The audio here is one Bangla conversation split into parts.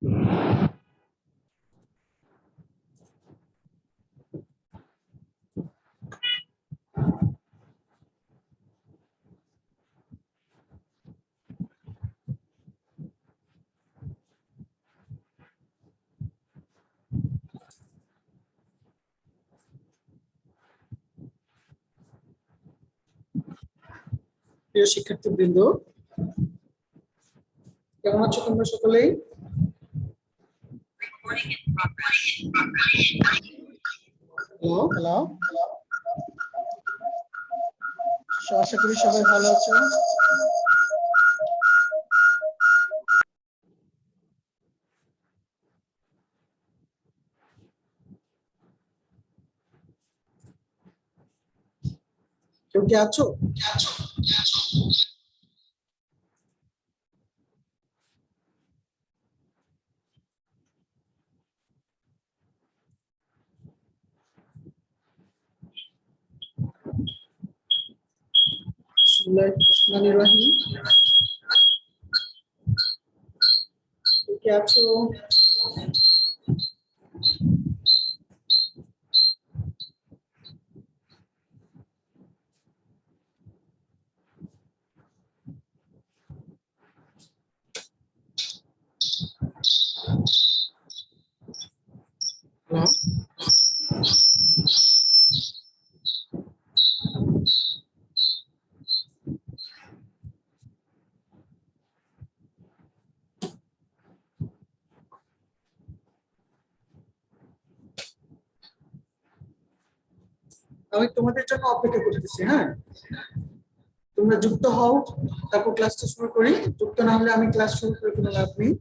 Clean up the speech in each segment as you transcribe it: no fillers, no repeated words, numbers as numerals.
প্রিয় শিক্ষার্থীবৃন্দ, কেমন আছো তোমরা সকলেই? হ্যালো, আশা করি সবাই ভালো আছো। কেউ কি আছো? বিসমিল্লাহির-রহমানির-রহিম। কেউ কি আছো? হ্যালো, আমি তোমাদের জন্য অপেক্ষা করতেছি। হ্যাঁ, তোমরা যুক্ত হও, তারপর ক্লাসটা শুরু করি। যুক্ত না হলে আমি ক্লাস শুরু করে কোনো লাভ নেই।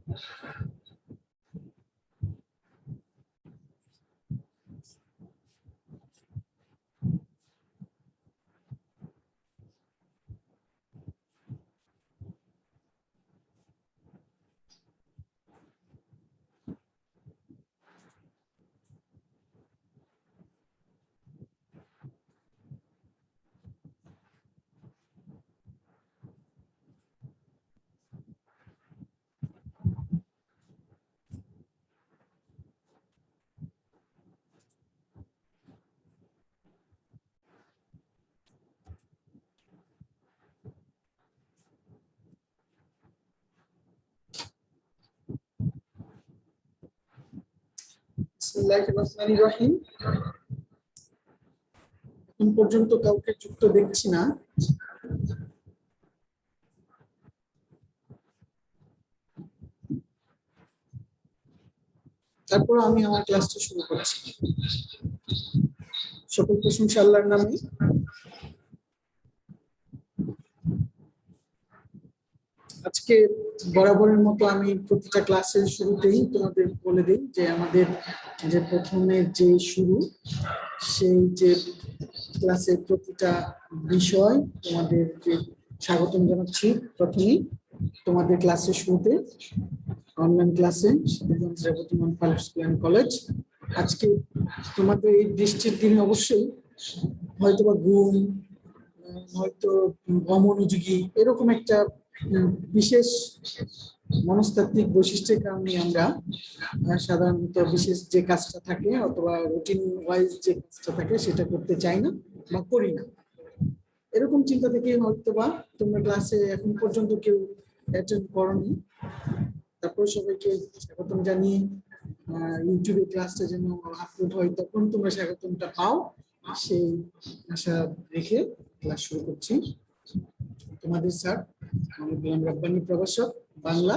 বিসমিল্লাহির-রহমানির-রহিম। এখন পর্যন্ত কাউকে যুক্ত দেখছি না। তারপর আমি আমার ক্লাসটা শুরু করছি। সকল প্রশংসা আল্লাহর নামে। আজকে বরাবরের মতো আমি প্রতিটা ক্লাসের শুরুতেই তোমাদের বলে দিই যে আমাদের যে প্রথমের যে শুরু, সেই যে ক্লাসের প্রতিটা বিষয় তোমাদেরকে স্বাগতম জানাচ্ছি। প্রথমেই তোমাদের ক্লাসের শুরুতে অনলাইন ক্লাসে Siddhirganj Rebotimon public school and college. আজকে তোমাদের এই বৃষ্টির দিনে অবশ্যই হয়তোবা ঘুম, হয়তো অমনোযোগী, এরকম একটা বিশেষ মনস্তাত্ত্বিক বৈশিষ্ট্যের কারণে আমরা সাধারণত বিশেষ যে কাজটা থাকে অথবা রুটিন ওয়াইজ যে কাজটা থাকে সেটা করতে চাই না বা করি না। এরকম চিন্তা থেকে হয়তোবা তোমরা ক্লাসে এখন পর্যন্ত কেউ অ্যাটেন্ড করোনি। তারপর সবাইকে স্বাগতম জানিয়ে ইউটিউবে ক্লাসটা যেন আপলোড হয় তখন তোমরা স্বাগতমটা পাও, সেই আশা রেখে ক্লাস শুরু করছি। তোমাদের স্যার আমি গোলাম রাব্বানী, প্রভাষক, Bangla,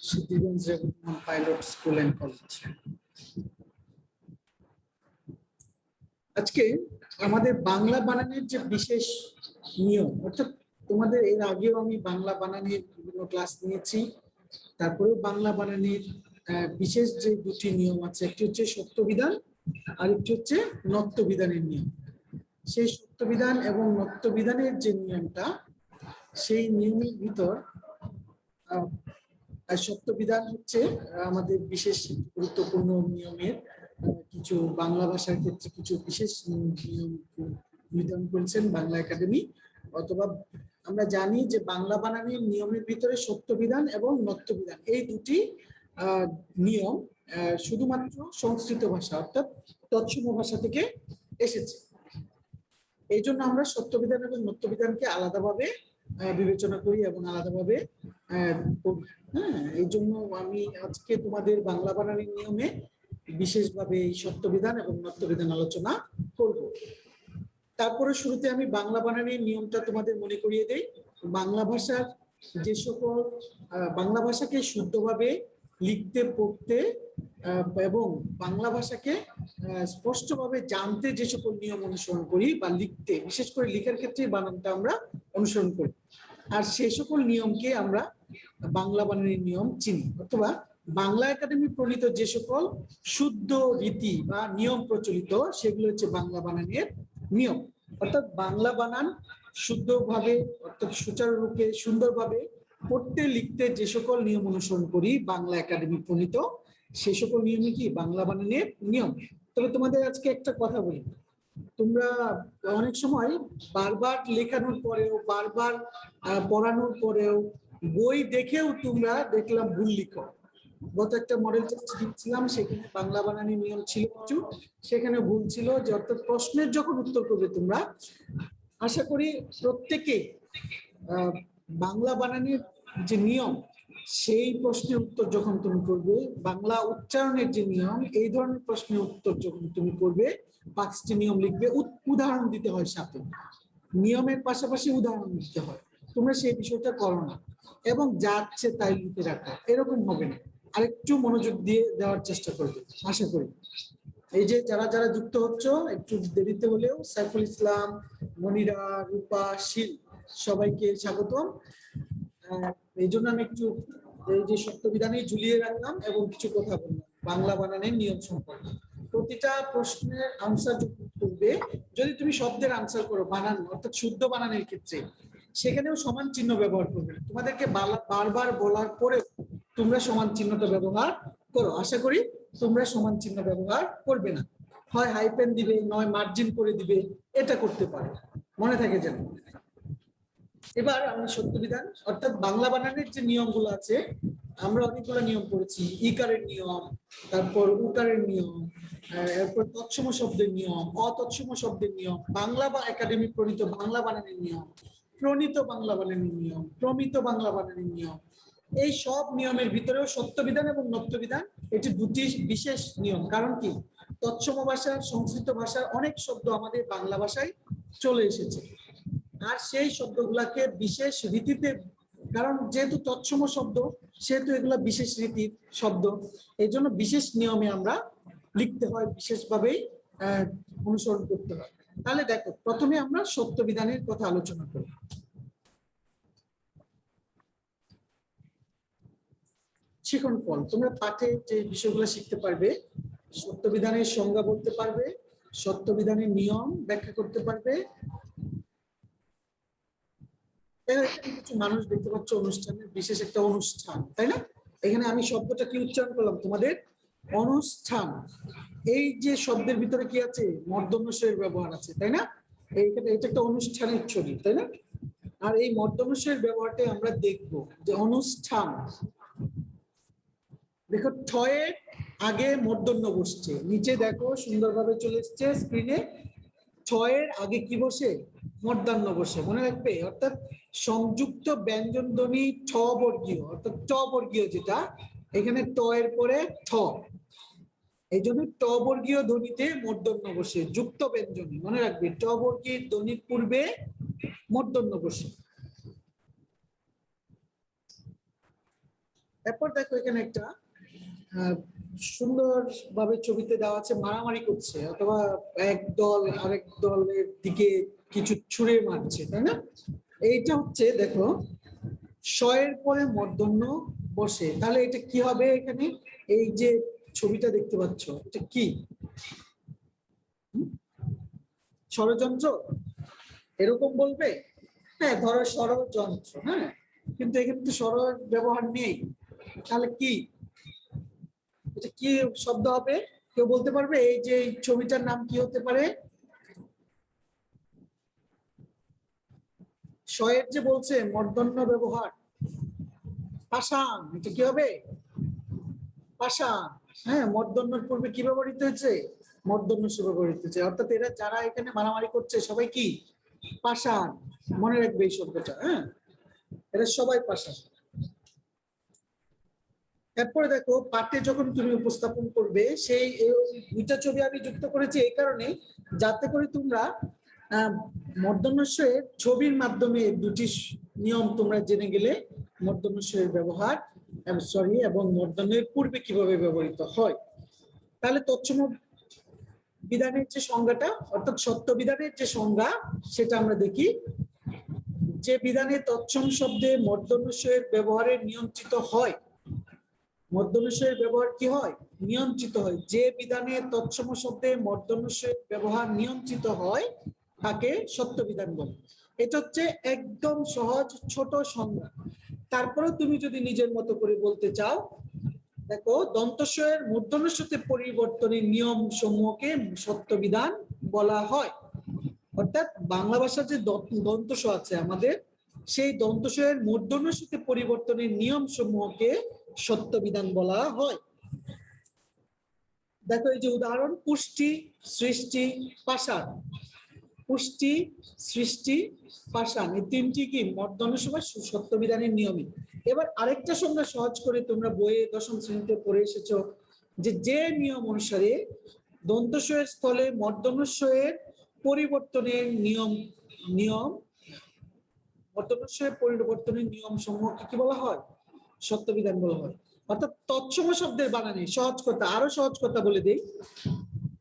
Siddhirganj Rebotimon pilot school and college. আজকে আমাদের বাংলা বানানের যে বিশেষ নিয়ম, অর্থাৎ তোমাদের এর আগেও আমি বাংলা বানানের বিভিন্ন ক্লাস নিয়েছি, তারপরেও বাংলা বানানের বিশেষ যে দুটি নিয়ম আছে, একটি হচ্ছে সত্যবিধান আর একটি হচ্ছে নত্যবিধানের নিয়ম। সেই সত্যবিধান এবং নত্যবিধানের যে নিয়মটা, সেই নিয়মের ভিতর সত্যবিধান হচ্ছে আমাদের বিশেষ গুরুত্বপূর্ণ নিয়মের কিছু বাংলা ভাষার ক্ষেত্রে কিছু বিশেষ নিয়ম নির্ধারণ করেছেন বাংলা একাডেমি। অথবা আমরা জানি যে বাংলা বানানের নিয়মের ভিতরে সত্যবিধান এবং নত্যবিধান এই দুটি আহ, নিয়ম শুধুমাত্র সংস্কৃত ভাষা অর্থাৎ তৎসম ভাষা থেকে এসেছে। এই জন্য আমরা সত্যবিধান এবং নত্যবিধানকে আলাদাভাবে বিবেচনা করি এবং আলাদাভাবে পড়ি। হ্যাঁ, এই জন্য আমি আজকে তোমাদের বাংলা বানানের নিয়মে বিশেষভাবে এই সত্যবিধান এবং নত্যবিধান আলোচনা করব। তারপরে শুরুতে আমি বাংলা বানানের নিয়মটা তোমাদের মনে করিয়ে দেই। বাংলা ভাষার যে সকল বাংলা ভাষাকে শুদ্ধভাবে লিখতে পড়তে এবং বাংলা ভাষাকে স্পষ্টভাবে জানতে যে সকল নিয়ম অনুসরণ করি বা লিখতে, বিশেষ করে লেখার ক্ষেত্রে বানানটা আমরা অনুসরণ করি, আর সেই সকল নিয়মকে আমরা বাংলা বানানের নিয়ম চিনি। অথবা বাংলা একাডেমি প্রণীত যে সকল শুদ্ধ রীতি বা নিয়ম প্রচলিত সেগুলো হচ্ছে বাংলা বানানের নিয়ম। অর্থাৎ বাংলা বানান শুদ্ধভাবে অর্থাৎ সুচারুরূপে সুন্দরভাবে পড়তে লিখতে যে সকল নিয়ম অনুসরণ করি বাংলা একাডেমি প্রণীত, সে সকল নিয়মই কি বাংলা বানানের নিয়ম। তবে তোমাদের আজকে একটা কথা বলি, তোমরা অনেক সময় বারবার লেখানোর পরেও বারবার পড়ানোর পরেও বই দেখেও তোমরা দেখলাম ভুল লিখো। গত একটা মডেল টেস্ট দিচ্ছিলাম, সেখানে বাংলা বানানের নিয়ম ছিল কিছু, সেখানে ভুল ছিল যে অর্থাৎ প্রশ্নের যখন উত্তর করবে তোমরা, আশা করি প্রত্যেকে বাংলা বানানের যে নিয়ম সেই প্রশ্নের উত্তর যখন তুমি করবে, বাংলা উচ্চারণের যে নিয়ম এই ধরনের প্রশ্নের উত্তর যখন তুমি করবে, 5টি নিয়ম লিখবে, উদাহরণ দিতে হয় সাথে, নিয়মের পাশাপাশি উদাহরণ দিতে হয়। তোমরা সেই বিষয়টা করো না এবং যাচ্ছে তাই লিখে রাখো, এরকম হবে না। আরেকটু মনোযোগ দিয়ে দেওয়ার চেষ্টা করবে আশা করি। এই যে যারা যারা যুক্ত হচ্ছ একটু দেরিতে হলেও, সাইফুল ইসলাম, মনিরা, রূপা, শীল, সবাইকে স্বাগতম। এই জন্য আমি একটু এই যে সত্যবিধানে ঝুলিয়ে রাখলাম এবং কিছু কথা বললাম বাংলা বানানের নিয়ম সম্পর্কে। প্রতিটা প্রশ্নের আনসার করবে, যদি তুমি শব্দের আনসার করো বানান অর্থাৎ শুদ্ধ বানানের ক্ষেত্রে, সেখানেও সমান চিহ্ন ব্যবহার করবে। তোমাদেরকে বারবার বলার পরে তোমরা সমান চিহ্নটা ব্যবহার করো। আশা করি তোমরা সমান চিহ্ন ব্যবহার করবে না, হয় হাইপেন দিবে নয় মার্জিন করে দিবে, এটা করতে পারো, মনে থাকে যেন। এবার আমরা সত্যবিধান অর্থাৎ বাংলা বানানের যে নিয়মগুলো আছে, আমরা অনেকগুলো নিয়ম পড়েছি। ইকারের নিয়ম, তারপর উকারের নিয়ম, এরপর তৎসম শব্দের নিয়ম, অতৎসম শব্দের নিয়ম, বাংলা বা একাডেমি প্রণীত বাংলা বানানের নিয়ম, প্রণীত বাংলা বানানের নিয়ম, প্রমিত বাংলা বানানের নিয়ম। এই সব নিয়মের ভিতরেও সত্যবিধান এবং নত্যবিধান এটি দুটি বিশেষ নিয়ম। কারণ কি, তৎসম ভাষার সংস্কৃত ভাষার অনেক শব্দ আমাদের বাংলা ভাষায় চলে এসেছে, আর সেই শব্দগুলাকে বিশেষ রীতিতে, কারণ যেহেতু তৎসম শব্দ সেহেতু এগুলা বিশেষ রীতির শব্দ, এই জন্য বিশেষ নিয়মে আমরা লিখতে হয়, বিশেষভাবেই অনুসরণ করতে হয়। তাহলে দেখো, প্রথমে আমরা সত্যবিধানের কথা আলোচনা করি। শিখন ফল, তোমরা পাঠে যে বিষয়গুলো শিখতে পারবে, সত্যবিধানের সংজ্ঞা বলতে পারবে, সত্যবিধানের নিয়ম ব্যাখ্যা করতে পারবে। কিছু মানুষ দেখতে পাচ্ছ অনুষ্ঠানের বিশেষ একটা অনুষ্ঠান, তাই না? এখানে আমি শব্দটা কি উচ্চারণ করলাম তোমাদের? অনুষ্ঠান। এই যে শব্দের ভিতরে কি আছে? মর্দন্যস্বরের ব্যবহার আছে, তাই না? এটা একটা অনুষ্ঠানের ছবি, তাই না? আর এই মর্দন্যস্বরের ব্যবহারটা আমরা দেখব যে অনুষ্ঠান, দেখো ঠয়ের আগে মূর্ধন্য বসছে, নিচে দেখো সুন্দরভাবে চলে এসছে স্ক্রিনে, ছয়ের আগে কি বসে? মূর্ধন্য বসে, মনে রাখবে। অর্থাৎ সংযুক্ত ব্যঞ্জন ধ্বনি ঠ বর্গীয় অর্থাৎ ট বর্গীয়, যেটা এখানে ট এর পরে ঠ, এই জন্য ট বর্গীয় ধ্বনিতে মূর্ধন্য বসে, যুক্ত ব্যঞ্জনী, মনে রাখবে ট বর্গীয় ধ্বনির পূর্বে মূর্ধন্য বসে। এরপর দেখো এখানে একটা সুন্দর ভাবে ছবিতে দেওয়া আছে, মারামারি করছে অথবা এক দল আরেক দলের দিকে কিছু ছুঁড়ে মারছে, তাই না? এইটা হচ্ছে দেখো শয়ের পরে মূর্ধন্য বসে, তাহলে এটা কি হবে? এখানে এই যে ছবিটা দেখতে পাচ্ছ, এটা কি ষড়যন্ত্র এরকম বলবে? হ্যাঁ, ধরো ষড়যন্ত্র, হ্যাঁ, কিন্তু এখানে তো ষড় ব্যবহার নেই, তাহলে কি এটা কি শব্দ হবে? কেউ বলতে পারবে এই যে ছবিটার নাম কি হতে পারে? শয়ের যে বলছে মূর্ধন্য ব্যবহার, পাষাণ, এটা কি হবে? পাষাণ। হ্যাঁ, মূর্ধন্যর পূর্বে কি ব্যবহৃত হয়েছে? মূর্ধন্য স ব্যবহৃত হয়েছে, অর্থাৎ এরা যারা এখানে মারামারি করছে সবাই কি? পাষাণ। মনে রাখবে এই শব্দটা। হ্যাঁ, এরা সবাই পাষাণ। এরপরে দেখো, পাঠে যখন তুমি উপস্থাপন করবে সেই দুইটা ছবি আমি যুক্ত করেছি এই কারণে, যাতে করে তোমরা মূর্ধন্যস্বয়ের ছবির মাধ্যমে দুটি নিয়ম তোমরা জেনে গেলে মূর্ধন্যস্বয়ের ব্যবহার এবং মূর্ধন্যের পূর্বে কিভাবে ব্যবহৃত হয়। তাহলে তৎসম বিধানের যে সংজ্ঞাটা, অর্থাৎ সত্য বিধানের যে সংজ্ঞা, সেটা আমরা দেখি। যে বিধানে তৎসম শব্দে মূর্ধন্যস্বয়ের ব্যবহারে নিয়ন্ত্রিত হয়, মূর্ধন্যস্বয়ের ব্যবহার কি হয়? নিয়ন্ত্রিত হয়। যে বিধানে তৎসম শব্দে মূর্ধন্যস্বয়ের ব্যবহার নিয়ন্ত্রিত হয় তাকে সত্য বিধান বলে। এটা হচ্ছে একদম সহজ ছোট সংজ্ঞা। তারপরে তুমি যদি নিজের মতো করে বলতে চাও, দেখো, দন্তস্বয়ের মূর্ধন্যস্বতে পরিবর্তনের নিয়ম সমূহকে সত্য বিধান বলা হয়। অর্থাৎ বাংলা ভাষার যে দন্তস্ব আছে আমাদের, সেই দন্তস্বয়ের মূর্ধন্যস্বতে পরিবর্তনের নিয়ম সমূহকে সত্য বিধান বলা হয়। দেখো, এই যে উদাহরণ, পুষ্টি, সৃষ্টি, পাষাণ। পুষ্টি, সৃষ্টি, পাষাণ, এই তিনটি কি মূর্ধন্য সময় সত্য বিধানের নিয়মই। এবার আরেকটা সংজ্ঞা সহজ করে তোমরা বইয়ে দশম শ্রেণীতে পড়ে এসেছো, যে নিয়ম অনুসারে দন্তস্বয়ের স্থলে মূর্ধন্যস্বয়ের পরিবর্তনের নিয়ম মূর্ধন্যস্বয়ের পরিবর্তনের নিয়ম সমূহকে কি বলা হয়? সত্য বিধান বলা হয়। অর্থাৎ তৎসম শব্দের বানানে সহজ কথা, আরো সহজ কথা বলে দেই,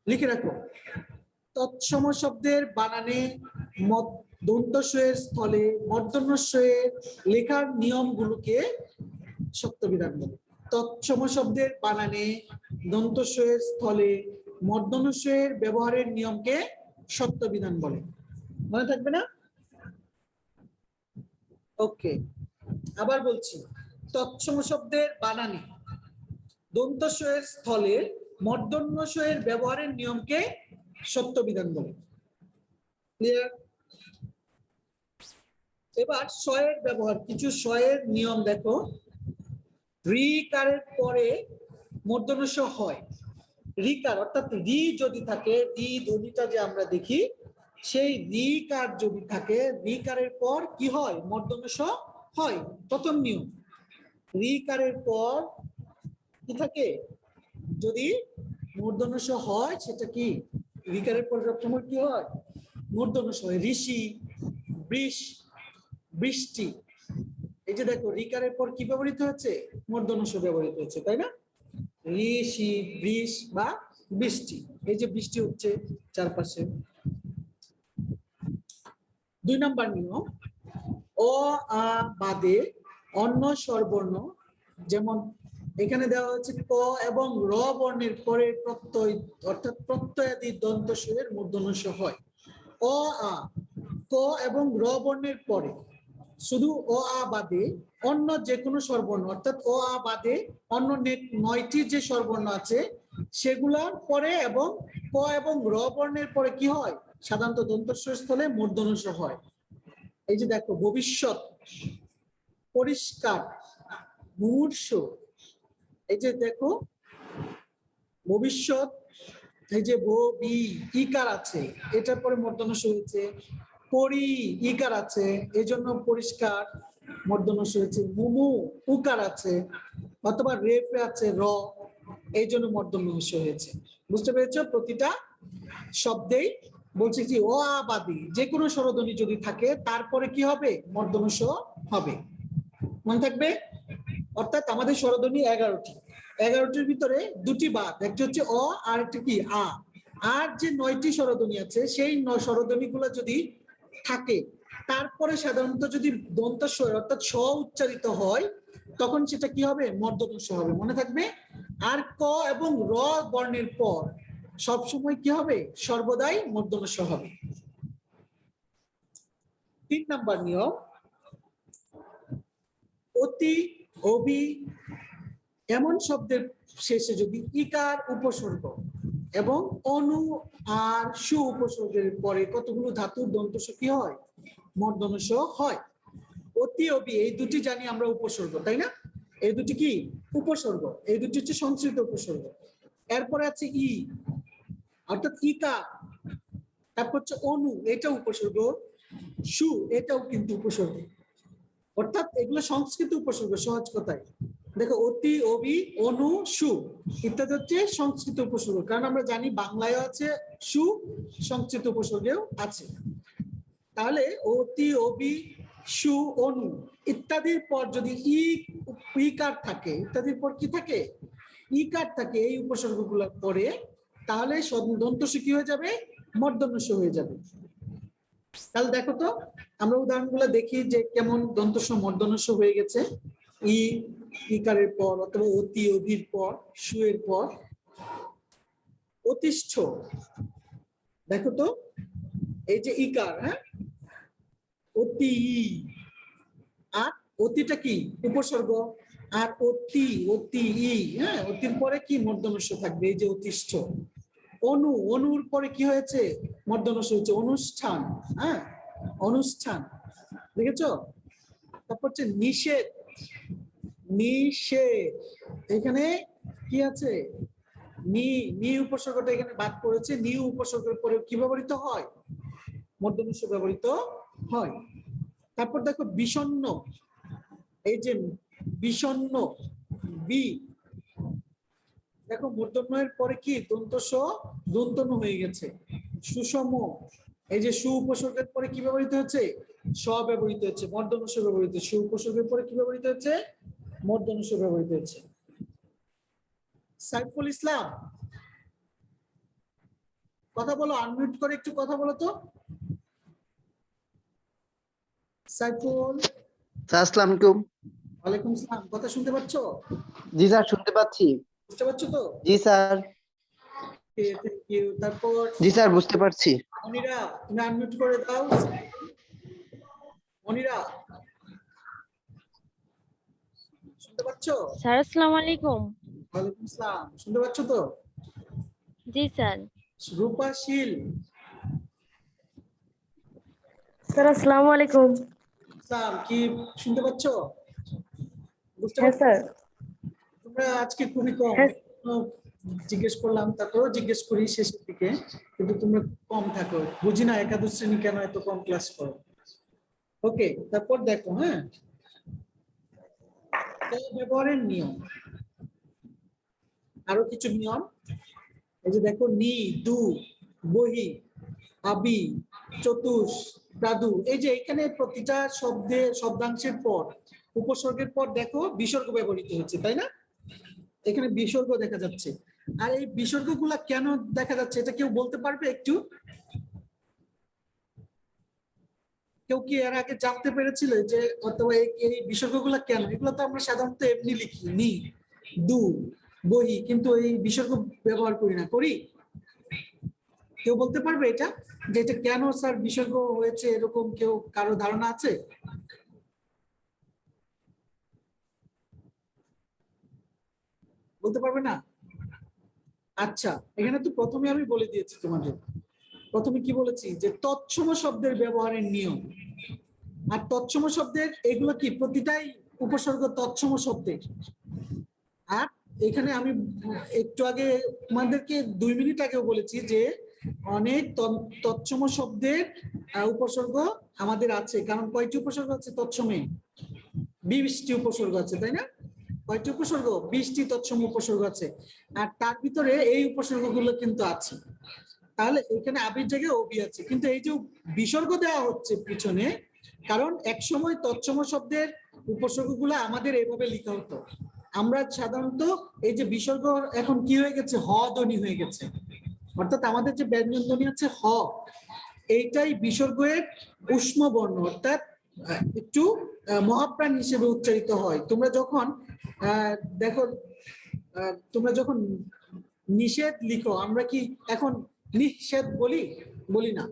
লিখে রাখো। তৎসম শব্দের বানানে দন্তস্বয়ের স্থলে মূর্ধন্যস্বয়ের লেখার নিয়মগুলোকে সত্য বিধান বলে। তৎসম শব্দের বানানে দন্তস্বয়ের স্থলে মূর্ধন্যস্বয়ের ব্যবহারের নিয়মকে সত্য বিধান বলে। মনে থাকবে না? ওকে, আবার বলছি, তৎসম শব্দের বানানে দন্তস্বয়ের স্থলে মূর্ধন্যস্বয়ের ব্যবহারের নিয়মকে সত্য বিধান বলে। ক্লিয়ার? এবার স্বয়ের ব্যবহার, কিছু স্বয়ের নিয়ম দেখো। রিকারের পরে মূর্ধন্যস্ব হয়। রিকার অর্থাৎ রি যদি থাকে, রি ধ্বনিটা যে আমরা দেখি, সেই রিকার যদি থাকে, রিকারের পর কি হয়? মূর্ধন্যস্ব হয়। প্রথম নিয়ম, রিকারের পর কি থাকে? যদি মূর্ধন্যস্ব হয়, সেটা কি? রিকারের পর সবসময় কি হয়? মূর্ধন্যস্ব হয়। ঋষি, বৃষ, বৃষ্টি। এই যে দেখো, রিকারের পর কি ব্যবহৃত হচ্ছে? মূর্ধন্যস্ব ব্যবহৃত হচ্ছে, তাই না? ঋষি, বৃষ বা বৃষ্টি। এই যে বৃষ্টি হচ্ছে চারপাশে। 2 নম্বর নিয়ম, অ আ বাদে অন্য স্বরবর্ণ, যেমন এখানে দেওয়া হচ্ছে ক এবং র বর্ণের পরে প্রত্যয়, অর্থাৎ প্রত্যয়াদি দন্তস্বয়ের মূর্ধন্যস্ব হয়। অ আ, ক এবং র বর্ণের পরে শুধু অ আ বাদে অন্য যে কোনো স্বরবর্ণ, অর্থাৎ অ আ বাদে অন্য 9টি যে স্বরবর্ণ আছে সেগুলোর পরে এবং ক এবং র বর্ণের পরে কি হয়? সাধারণত দন্তস্বর স্থলে মূর্ধন্যস্ব হয়। এই যে দেখো, ভবিষ্যৎ, পরিষ্কার, মুমূর্ষ। এই যে দেখো, ভবিষ্যৎ, এই যে বি ইকার আছে, এটার পরে মূর্ধন্যস্ব হয়েছে। পরি ইকার আছে, এই জন্য পরিষ্কার মূর্ধন্যস্ব হয়েছে। মুমু উকার আছে, অথবা রেফে আছে র, এই জন্য মূর্ধন্যস্ব হয়েছে। বুঝতে পেরেছো? প্রতিটা শব্দেই বলছি যে অ আ বাদে যে কোনো স্বরধ্বনি যদি থাকে তারপরে কি হবে? মূর্ধন্যস্ব হবে। মনে থাকবে? অর্থাৎ আমাদের স্বরধ্বনি 11টি, 11টির ভিতরে 2টি বাদ, একটা হচ্ছে অ আর একটা কি আ। আর যে 9টি স্বরধ্বনি আছে সেই স্বরধ্বনি গুলো যদি থাকে, তারপরে সাধারণত যদি দন্তস্ব অর্থাৎ স উচ্চারিত হয়, তখন সেটা কি হবে? মূর্ধন্যস্ব হবে। মনে থাকবে? আর ক এবং র বর্ণের পর সবসময় কি হবে? সর্বদাই মূর্ধন্যস্ব হবে। 3 নম্বর নিয়ম, অতি, অবি এমন শব্দের শেষে যদি ইকার উপসর্গ এবং অনু আর সু উপসর্গের পরে কতগুলো ধাতুর দন্তস্ব কি হয়? মূর্ধন্যস্ব হয়। অতি, অবি এই দুটি জানি আমরা উপসর্গ, তাই না? এই দুটি কি উপসর্গ, এই দুটি হচ্ছে সংস্কৃত উপসর্গ। এরপরে আছে ই, অর্থাৎ ইকা। তারপর হচ্ছে অনু, এটা উপসর্গ। সু, এটাও কিন্তু উপসর্গ। অর্থাৎ এগুলো সংস্কৃত উপসর্গ। সহজ কথায় দেখো, অতি, অবি, অনু, সু ইত্যাদি হচ্ছে সংস্কৃত উপসর্গ। কারণ আমরা জানি বাংলায়ও আছে সু, সংস্কৃত উপসর্গেও আছে। তাহলে অতি, অবি, সু, অনু ইত্যাদির পর যদি ইকার থাকে, ইত্যাদির পর কি থাকে, ইকার থাকে এই উপসর্গগুলোর পরে, তাহলে দন্তস্ব কি হয়ে যাবে, মূর্ধন্যস্ব হয়ে যাবে। তাহলে দেখো তো, আমরা উদাহরণগুলো দেখি যে কেমন দন্তস্ব মূর্ধন্যস্ব হয়ে গেছে। ইকারের পর অথবা অতি, অভির পর, সু এর পর অতিষ্ঠ। দেখো তো, এই যে ইকার, হ্যাঁ, অতি, আর অতিটা কি উপসর্গ, আর অতি, অতি ই, হ্যাঁ, অতির পরে কি মূর্ধন্যস্ব থাকবে, এই যে অতিষ্ঠ। অনু, অনুর পরে কি হয়েছে, মূর্ধন্যস্ব হচ্ছে, অনুষ্ঠান, হ্যাঁ, অনুষ্ঠান, দেখেছো। তারপর হচ্ছে নিষেধ, নিষেধ, এখানে কি আছে, নি উপসর্গটা এখানে বাদ পড়েছে। নি উপসর্গের পরে কি ব্যবহৃত হয়, মূর্ধন্যস্ব ব্যবহৃত হয়। তারপর দেখো বিষণ্ণ, এই যে বিষণ্ণ, বি, দেখো মূর্ধন্যের পরে কি দন্তস্ব দন্তন্য হয়ে গেছে। সুষম, এই যে সু উপসর্গের পরে কি ব্যবহৃত হচ্ছে, স ব্যবহৃত হচ্ছে, মূর্ধন্যস্ব ব্যবহৃত। সু উপসর্গের পরে কি ব্যবহৃত হচ্ছে, মূর্ধন্যস্ব ব্যবহৃত হচ্ছে। সাইফুল ইসলাম, কথা বলো, আনমিউট করে একটু কথা বলো তো। সাইফুল। আসসালামু আলাইকুম। ওয়ালাইকুম আসসালাম, কথা শুনতে পাচ্ছ, জি স্যার, শুনতে পাচ্ছি। বুঝতে পারছো তো? জি স্যার। Thank you. তারপর জি স্যার, বুঝতে পারছি। মনিরা, তুমি আনমিউট করে দাও। মনিরা, শুনতে পাচ্ছ? স্যার আসসালামু আলাইকুম। ওয়ালাইকুম আসসালাম, শুনতে পাচ্ছ তো? জি স্যার। রূপাশীল, স্যার আসসালামু আলাইকুম। সালাম, কি শুনতে পাচ্ছ, বুঝতে হ্যাঁ পারছো? স্যার। তোমরা আজকে খুবই কম, হ্যাঁ। জিজ্ঞেস করলাম, তারপরেও জিজ্ঞেস করি শেষের দিকে, কিন্তু তোমরা কম থাকো। বুঝি না একাদশ শ্রেণী কেন এত কম ক্লাস করো। ওকে, তারপর দেখো, হ্যাঁ, ব্যবহারের নিয়ম, আরো কিছু নিয়ম। এই যে দেখো, নি, দু, বহি, আবি, চতুষ, প্রাদু, এই যে এখানে প্রতিটা শব্দাংশের পর, উপসর্গের পর দেখো বিসর্গ ব্যবহৃত হচ্ছে, তাই না? এখানে বিসর্গ দেখা যাচ্ছে। আর এই বিসর্গগুলা কেন দেখা যাচ্ছে, এটা কেউ বলতে পারবে একটু? কেউ কি এর আগে জানতে পেরেছিল যে অথবা এই বিসর্গগুলা কেন? এগুলো তো আমরা সাধারণত এমনি লিখি, নি, দু, বহি, কিন্তু এই বিসর্গ ব্যবহার করি না, করি? কেউ বলতে পারবে এটা, যে এটা কেন স্যার বিসর্গ হয়েছে, এরকম কেউ কারো ধারণা আছে? বলতে পারবে না? আচ্ছা, এখানে তো প্রথমে আমি বলে দিয়েছি তোমাদের। প্রথমে কি বলেছি, যে তৎসম শব্দের ব্যবহারের নিয়ম। আর তৎসম শব্দের এগুলো কি প্রতিটাই উপসর্গ তৎসম শব্দের। আর এখানে আমি একটু আগে তোমাদেরকে 2 মিনিট আগেও বলেছি যে অনেক তৎসম শব্দের উপসর্গ আমাদের আছে। কারণ কয়টি উপসর্গ আছে তৎসমে? 20টি উপসর্গ আছে, তাই না? কয়টি উপসর্গ? 20টি তৎসম উপসর্গ আছে। আর তার ভিতরে এই উপসর্গগুলো কিন্তু আছে। তাহলে এখানে আবির জায়গায় অবি আছে, কিন্তু এই যে বিসর্গ দেওয়া হচ্ছে পিছনে, কারণ এক সময় তৎসম শব্দের উপসর্গগুলো আমাদের এভাবে লেখা হতো। আমরা সাধারণত এই যে বিসর্গ এখন কি হয়ে গেছে, হ ধ্বনি হয়ে গেছে। অর্থাৎ আমাদের যে ব্যঞ্জন ধ্বনি আছে হ, এইটাই বিসর্গের উষ্ম বর্ণ, অর্থাৎ একটু মহাপ্রাণ হিসেবে উচ্চারিত হয়। তোমরা যখন দেখো, তোমরা যখন নিষেধ লিখো, আমরা কি এখন নিষেধ বলি? বলি না।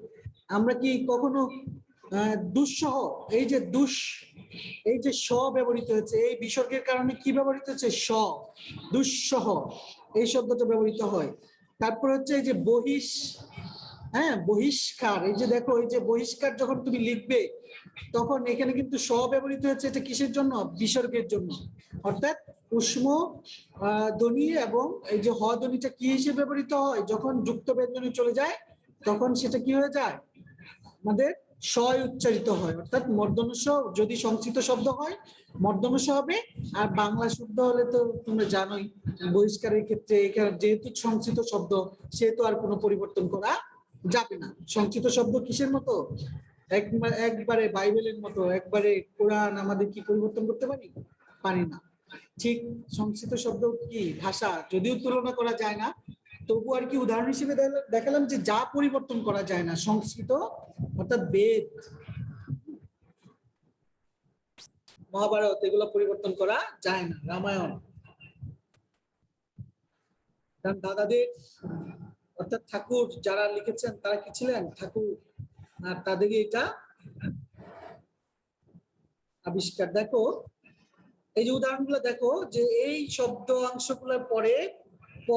আমরা কি কখনো দুঃসহ, এই যে এই যে স ব্যবহৃত হচ্ছে, এই বিসর্গের কারণে কি ব্যবহৃত হচ্ছে, স, দুঃসহ, এই শব্দটা ব্যবহৃত হয়। তারপর হচ্ছে এই যে বহিষ, হ্যাঁ, বহিষ্কার, এই যে দেখো, এই যে বহিষ্কার যখন তুমি লিখবে, তখন এখানে কিন্তু স ব্যবহৃত হচ্ছে, এটা কিসের জন্য? বিসর্গের জন্য। অর্থাৎ উষ্ম ধ্বনি এবং এই যে হ ধ্বনিটা কি হিসেবে ব্যবহৃত হয়? যখন যুক্ত ব্যঞ্জনে চলে যায় তখন সেটা কি হয়ে যায়? আমাদের স উচ্চারিত হয়। অর্থাৎ মূর্ধন্য স যদি সংস্কৃত শব্দ হয় মূর্ধন্য স হবে, আর বাংলা শব্দ হলে তো তোমরা জানোই বহিষ্কারের ক্ষেত্রে এখানে যেহেতু সংস্কৃত শব্দ সেহেতু আর কোনো পরিবর্তন করা যাবে না। সংস্কৃত শব্দ কিসের মতো? একবারে বাইবেলের মতো, একবারে কোরআন আমাদের কি পরিবর্তন করতে পারি না। ঠিক সংস্কৃত শব্দ কি ভাষা যদিও তুলনা করা যায় না, তবু আর কি উদাহরণ হিসেবে দেখালাম যে যা পরিবর্তন করা যায় না সংস্কৃত অর্থাৎ বেদ, মহাভারত এগুলো পরিবর্তন করা যায় না, রামায়ণ। কারণ দাদাদের অর্থাৎ ঠাকুর যারা লিখেছেন তারা কি ছিলেন? ঠাকুর। আর তাদের এটা আবিষ্কার। দেখো এই যে উদাহরণগুলো দেখো, যে এই শব্দ অংশগুলোর পরে প,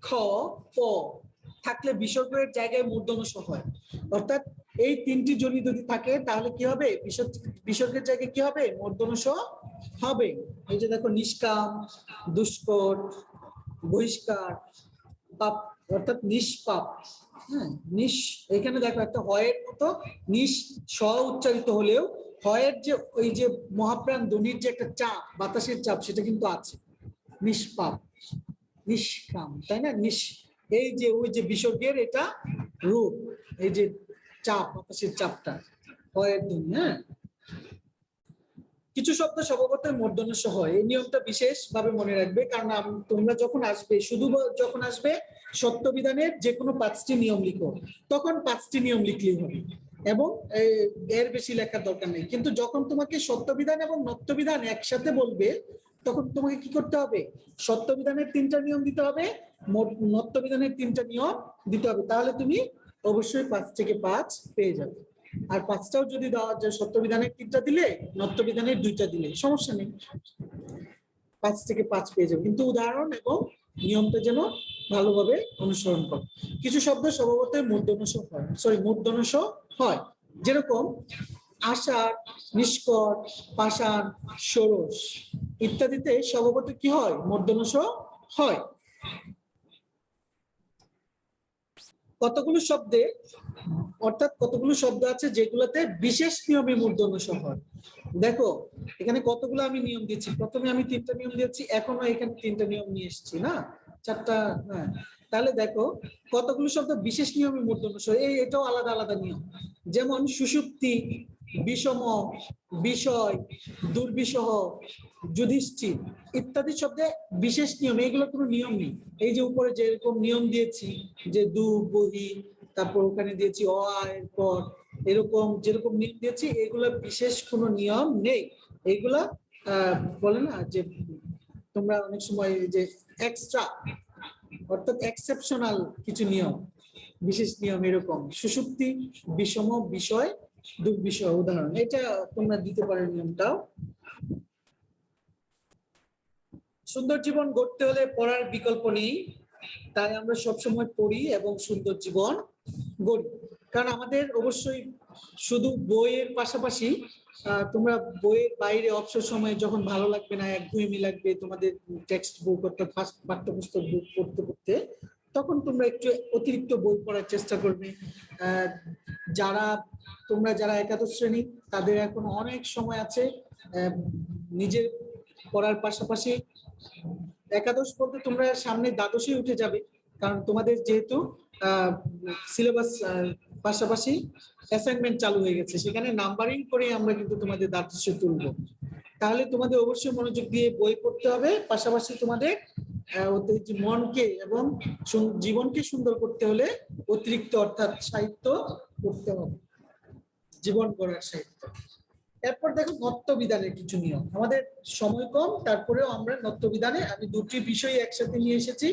খ, প থাকলে বিসর্গের জায়গায় মূর্ধন্য স হয়। অর্থাৎ এই তিনটি ধ্বনি যদি থাকে তাহলে কি হবে? বিসর্গের জায়গায় কি হবে? মূর্ধন্য স হবে। এই যে দেখো নিষ্কাম, দুষ্কর, বহিষ্কার, পাপ অর্থাৎ নিষ্পাপ। হ্যাঁ, এখানে দেখো একটা হয়ের মতো নিস স উচ্চারিত হলেও হয়ের যে ওই যে মহাপ্রাণ ধ্বনির যে একটা চাপ, বাতাসের চাপ, সেটা কিন্তু আছে। নিষ্পাপ, নিষ্কাম, তাই না? এই যে ওই যে বিসর্গের এটা রূপ, এই যে চাপ, বাতাসের চাপটা হয়ের ধ্বনি। হ্যাঁ, কিছু শব্দ স্বভাবতই মূর্ধন্য স হয়। এই নিয়মটা বিশেষ ভাবে মনে রাখবে, কারণ তোমরা যখন আসবে, শুধু যখন আসবে সত্য বিধানের যে কোনো 5টি নিয়ম লিখো, তখন 5টি নিয়ম লিখলেই হবে এবং এর বেশি লেখার দরকার নেই। কিন্তু যখন তোমাকে সত্য বিধান এবং নত্য বিধান একসাথে বলবে তখন তোমাকে কি করতে হবে? সত্য বিধানের 3টা নিয়ম দিতে হবে, নত্য বিধানের 3টা নিয়ম দিতে হবে, তাহলে তুমি অবশ্যই 5 থেকে 5 পেয়ে যাবে। আর 5টাও যদি দেওয়া যায়, সত্য বিধানের 3টা দিলে, নত্য বিধানের 2টা দিলে সমস্যা নেই, 5 থেকে 5 পেয়ে যাবে। কিন্তু উদাহরণ এবং নিয়মটা যেন ভালোভাবে অনুসরণ করো। কিছু শব্দ স্বভাবতই মূর্ধন্য স হয়, মূর্ধন্য স হয়, যেরকম আষাঢ়, নিষ্কট, পাষাণ, ষোড়শ ইত্যাদিতে স্বভাবত কি হয়? মূর্ধন্য স হয়। কতগুলো শব্দে অর্থাৎ কতগুলো শব্দ আছে যেগুলোতে বিশেষ নিয়মে মূর্ধন্য স হয়। দেখো এখানে কতগুলো আমি নিয়ম দিচ্ছি, প্রথমে আমি 3টা নিয়ম দিয়েছি, এখনো এখানে 3টা নিয়ম নিয়ে এসেছি না, 4টা। হ্যাঁ, তাহলে দেখো কতগুলো শব্দ বিশেষ নিয়মে মূর্ধন্য স, এটাও আলাদা আলাদা নিয়ম। যেমন সুষুপ্তি, বিষম, বিষয়, দুর্বিষহ, যুধিষ্ঠির ইত্যাদি শব্দে বিশেষ নিয়ম, এগুলো কোনো নিয়ম নেই। এই যে উপরে যেরকম নিয়ম দিয়েছি যে দু, বহি, তারপর ওখানে দিয়েছি অ, আ এর পর, এরকম যেরকম নিয়ম দিয়েছি, এগুলো বিশেষ কোনো নিয়ম নেই। এগুলা বলে না যে তোমরা অনেক সময় যে এক্সট্রা অর্থাৎ এক্সেপশনাল কিছু নিয়ম, বিশেষ নিয়ম, এরকম সুষুপ্তি, বিষম, বিষয়, দুর্বিষয় উদাহরণ, এটা তোমরা দিতে পারো নিয়মটাও। সুন্দর জীবন গড়তে হলে পড়ার বিকল্প নেই, তাই আমরা সবসময় পড়ি এবং সুন্দর জীবন গড়ি। কারণ আমাদের অবশ্যই শুধু বইয়ের পাশাপাশি তোমরা বইয়ের বাইরে অবসর সময়ে যখন ভালো লাগবে না, একঘেয়েমি লাগবে তোমাদের টেক্সট বুক অর্থাৎ পাঠ্যপুস্তক বুক পড়তে পড়তে, তখন তোমরা একটু অতিরিক্ত বই পড়ার চেষ্টা করবে। যারা একাদশ শ্রেণী তাদের এখন অনেক সময় আছে নিজের পড়ার পাশাপাশি, একাদশ বলতে তোমরা সামনে দ্বাদশে উঠে যাবে, কারণ তোমাদের যেহেতু সিলেবাস পাশাপাশি অ্যাসাইনমেন্ট চালু হয়ে গেছে, সেখানে নাম্বারিং করে আমরা কিন্তু তোমাদের দ্বাদশে তুলবো। তাহলে তোমাদের অবশ্যই মনোযোগ দিয়ে বই পড়তে হবে, পাশাপাশি তোমাদের মনকে এবং জীবনকে সুন্দর করতে হলে অতিরিক্ত অর্থাৎ সাহিত্য পড়তে হবে, জীবন গড়ার সাহিত্য। এরপর দেখো নত্য বিধানের কিছু নিয়ম, আমাদের সময় কম, তারপরেও আমরা নত্য বিধানে আমি 2টি বিষয় একসাথে নিয়ে এসেছি,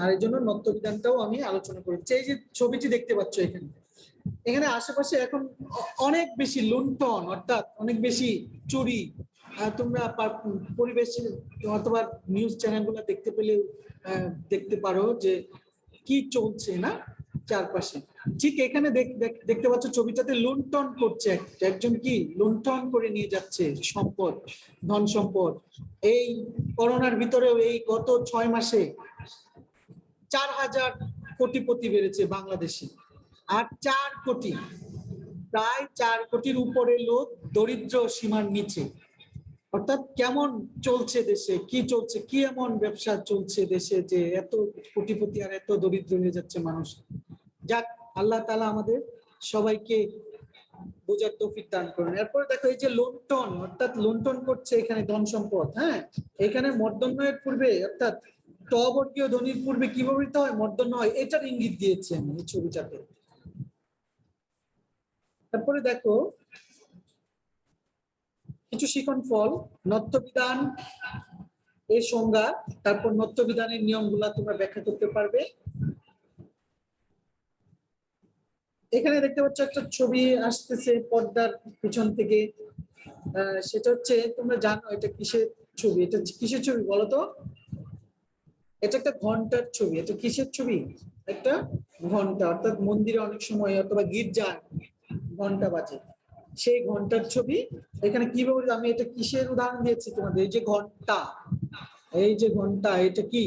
আর এই জন্য নত্য বিধানটাও আমি আলোচনা করেছি। এই যে ছবিটি দেখতে পাচ্ছ এখানে আশেপাশে এখন অনেক বেশি লুণ্ঠন অর্থাৎ অনেক বেশি চুরি, তোমরা পরিবেশে অথবা নিউজ চ্যানেলগুলো দেখতে পেলে দেখতে পারো যে কি চলছে না। চারপাশে। ঠিক এখানে দেখতে পাচ্ছ ছবিটাতে লুণ্ঠন করছে একজন, কি লুণ্ঠন করে নিয়ে যাচ্ছে সম্পদ, ধন সম্পদ। এই করোনার ভিতরেও এই গত 6 মাসে 4,000 কোটিপতি বেড়েছে বাংলাদেশে, আর 4 কোটি, প্রায় 4 কোটির উপরে লোক দরিদ্র সীমার নিচে। অর্থাৎ কেমন চলছে দেশে, কি চলছে, কি এমন ব্যবসা চলছে দেশে যে এত কোটিপতি আর এত দরিদ্র হয়ে যাচ্ছে মানুষ। যাক, আল্লাহ তাআলা আমাদের সবাইকে বোঝার তৌফিক দান করুন। এরপরে দেখো এই যে লুণ্ঠন, অর্থাৎ লুণ্ঠন করছে এখানে ধন সম্পদ। হ্যাঁ, এখানে মূর্ধন্যের পূর্বে অর্থাৎ ট বর্গীয় ধ্বনির পূর্বে কি ব্যবহৃত হয়? মূর্ধন্য হয়, এটার ইঙ্গিত দিয়েছে আমি এই ছবিটাতে। তারপরে দেখো কিছু শিখন ফল, নত্যবিধান এর সংজ্ঞা, তারপর নত্যবিধানের নিয়মগুলা তোমরা ব্যাখ্যা করতে পারবে। এখানে দেখতে পাচ্ছ একটা ছবি আসতেছে পর্দার পিছন থেকে, সেটা হচ্ছে, তোমরা জানো এটা কিসের ছবি? এটা কিসের ছবি বলো তো? এটা একটা ঘন্টার ছবি। এটা কিসের ছবি? একটা ঘন্টা, অর্থাৎ মন্দিরে অনেক সময় অথবা গির্জায় ঘন্টা বাজে, সেই ঘন্টার ছবি। এখানে কি বলবো, আমি এটা কিসের উদাহরণ দিয়েছি তোমাদের? এই যে ঘন্টা, এই যে ঘন্টা, এটা কি?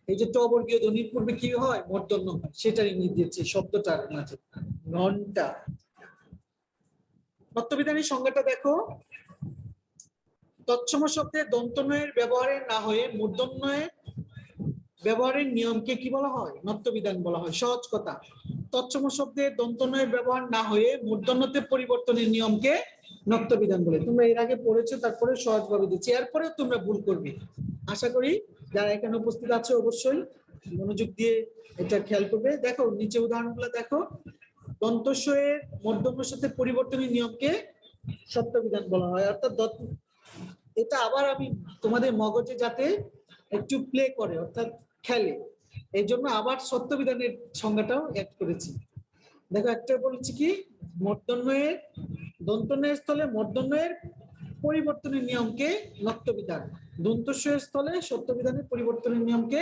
এই যে ট বর্গীয় ধ্বনির পূর্বে কি হয়? মূর্ধন্য হয়, সেটার ইঙ্গিত দিয়েছি শব্দটার মাঝে, ঘন্টা। নত্যবিধানের সংজ্ঞাটা দেখো, তৎসম শব্দে দন্তনয়ের ব্যবহারে না হয়ে মূর্ধন্যয়ের ব্যবহারের নিয়মকে কি বলা হয়? নত্যবিধান বলা হয়। সহজ কথা, তৎসম শব্দের দন্তনয়ের ব্যবহার না হয়ে মূর্ধন্যতে পরিবর্তনের নিয়মকে নত্যবিধান বলে। তোমরা এর আগে পড়েছো, তারপরে সহজভাবে দিচ্ছি, এরপরেও তোমরা ভুল করবে। আশা করি যারা এখানে উপস্থিত আছে অবশ্যই মনোযোগ দিয়ে এটা খেয়াল করবে। দেখো নিচে উদাহরণগুলো দেখো, দন্তস্বয়ের মূর্ধন্যের সাথে পরিবর্তনের নিয়মকে সত্যবিধান বলা হয়। অর্থাৎ এটা আবার আমি তোমাদের মগজে যাতে একটু প্লে করে, অর্থাৎ খেলে, এই জন্য আবার সত্যবিধানের সংজ্ঞাটাও অ্যাড করেছি। দেখো একটা বলেছি কি, মূর্ধন্যের দন্তন্যের স্থলে মূর্ধন্যের পরিবর্তনের নিয়মকে নত্যবিধান, দন্তস্বয়ের স্থলে সত্যবিধানের পরিবর্তনের নিয়মকে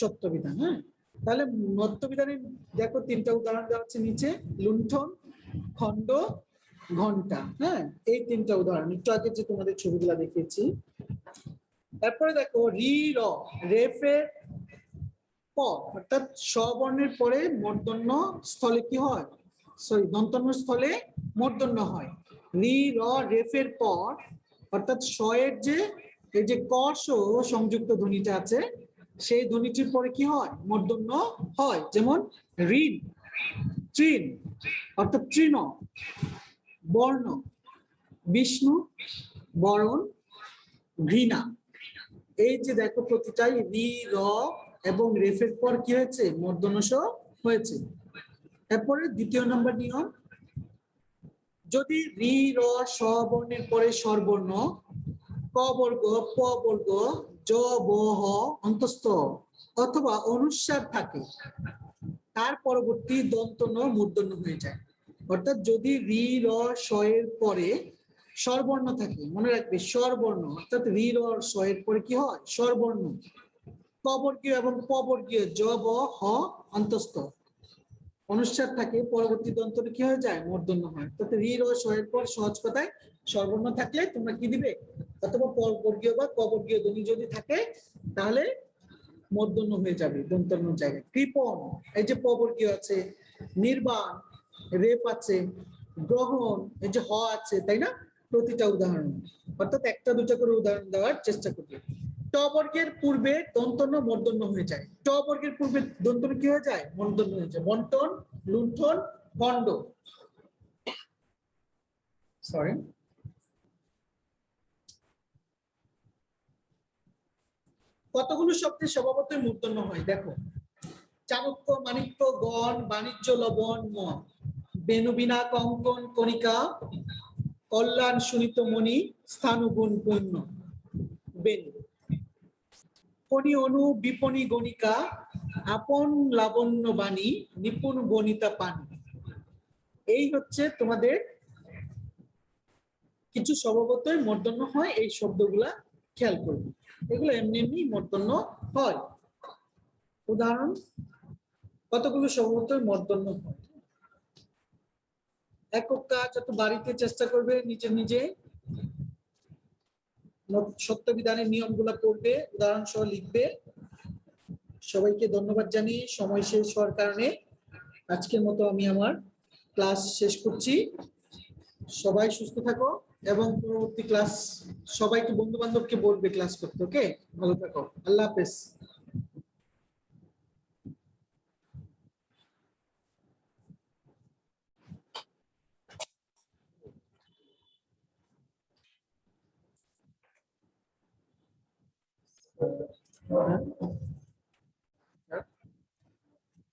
সত্যবিধান। হ্যাঁ, তাহলে নত্যবিধানের দেখো 3টা উদাহরণ দেওয়া আছে নিচে, লুণ্ঠন, খণ্ড, ঘন্টা। হ্যাঁ, এই 3টা উদাহরণ একটু আগে যে তোমাদের ছবিগুলো দেখিয়েছি। তারপরে দেখো রি র, রেফের পর, অর্থাৎ স্ববর্ণের পরে মূর্ধন্য স্থলে কি হয়? সরি, দন্তন্য স্থলে মূর্ধন্য হয়। রি র রেফের পর, অর্থাৎ স এর যে এই যে কর্ষ সংযুক্ত ধ্বনিটা আছে, সেই ধ্বনিটির পরে কি হয়? মূর্ধন্য হয়। যেমন ঋণ, তৃণ, অর্থাৎ তৃণ, বর্ণ, বিষ্ণু, বরণ, ঘৃণা। এই যে দেখো প্রতিটাই রি র এবং রেফের পর কি হয়েছে? মূর্ধন্য স হয়েছে। এরপরে 2য় নম্বর নিয়ম, যদি রি র স বর্ণের পরে স্বরবর্ণ ক বর্গ, প বর্গ, জ ব হ অন্তস্থ অথবা অনুস্বার থাকে, তার পরবর্তী দন্তন্য মূর্ধন্য হয়ে যায়। অর্থাৎ যদি রি র স এর পরে স্বরবর্ণ থাকে, মনে রাখবে স্বরবর্ণ, অর্থাৎ রি র স এর পরে কি হয়? স্বরবর্ণ, ক বর্গীয় এবং প বর্গীয়, জ ব হ অন্তস্থ অনুস্বার থাকে, পরবর্তী দন্তনে কি হয়ে যায়? মূর্ধন্য হয়। তাতে রি র স এর পর সহজ কথায় স্বরবর্ণ থাকলে তোমরা কি দিবে? অথবা প বর্গীয় বা ক বর্গীয় ধ্বনি যদি থাকে তাহলে মূর্ধন্য হয়ে যাবে দন্তন্য জায়গায়। কৃপণ, এই যে প বর্গীয় আছে, নির্বাণ, রেপ আছে, গ্রহণ, এই যে হ আছে, তাই না? প্রতিটা উদাহরণ, অর্থাৎ 1টা 2টা করে উদাহরণ দেওয়ার চেষ্টা করবে। ট বর্গের পূর্বে দন্তন্য মূর্ধন্য হয়ে যায়। ট বর্গের পূর্বে দন্তন্য কি হয়ে যায়? মূর্ধন্য হয়ে যায়। বন্টন, লুণ্ঠন, খণ্ড। সরি, কতগুলো শব্দে স্বভাবতই মূর্ধন্য হয় দেখো, চাণক্য, মাণিক্য, গণ, বাণিজ্য, লবণ, ম, বেনুবিনা, কঙ্কন, কণিকা, কল্যাণ, সুনীত, মণি, স্থানুগুণ, পূর্ণ, বেনু, ফণি, অনু, বিপণী, গণিকা, আপন, লাবণ্য, বাণী, নিপুণ, বনিতা, পানি। এই হচ্ছে তোমাদের কিছু স্বভাবতই মূর্ধন্য হয়, এই শব্দগুলা খেয়াল করবে। এগুলো এমনি এমনি মূর্ধন্য হয়। উদাহরণ, কতগুলো সমর্থন মর্দন্য হয়। একক কাজ যত বাড়িতে চেষ্টা করবে নিজে নিজে সত্য বিধানের নিয়মগুলো পড়বে, উদাহরণ সহ লিখবে। সবাইকে ধন্যবাদ জানিয়ে সময় শেষ হওয়ার কারণে আজকের মতো আমি আমার ক্লাস শেষ করছি। সবাই সুস্থ থাকো এবং পরবর্তী ক্লাস সবাইকে বন্ধু বান্ধবকে বলবে ক্লাস করতে। ওকে, ভালো থাকো, আল্লাহ হাফেজ।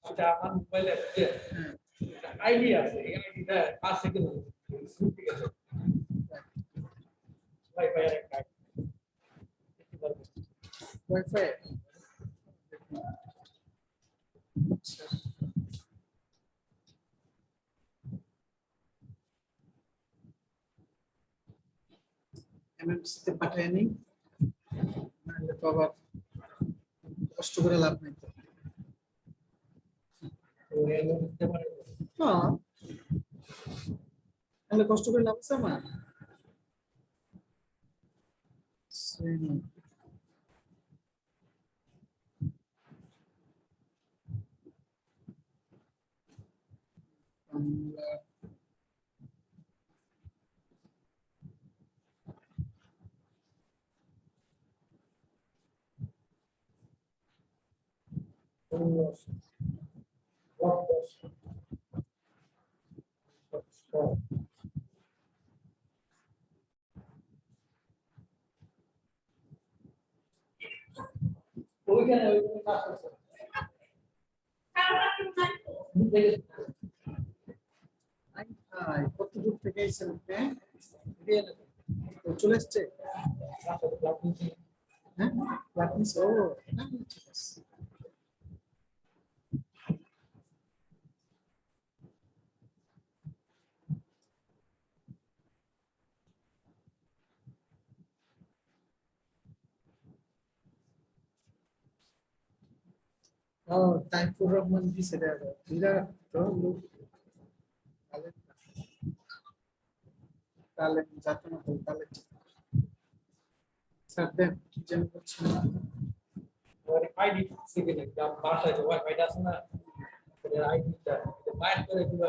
আচ্ছা আমার মোবাইলে আইডি আছে, এই আইডিটা আছে কিনা ঠিক আছে ওয়াইফাই এর একটা ওয়াইফাই এমএমসি তে পাঠায় নি, নাহলে তো আবার কষ্ট করে লাভ নাই তো। দিতে পারে। হ্যাঁ, তাহলে কষ্ট করে লাভ আছে আমার। শ্রেণী বাংলা ওইখানে কাজ করছে কত দূর থেকে এসেছেন আপনি? তো চলে এসছে? হ্যাঁ, লাকিস, ও হ্যাঁ, ঠিক আছে। ও তাইফুর রহমান দিছে রে, এরা তো লোক তাহলে তাহলে যাতে না বল, তাহলে স্যার দেন কি যেন করছেন। ওর আইডি আছে কিনা বাসায় ওয়াইফাইটা আছে না, আইডিটা বাইর করে দিবা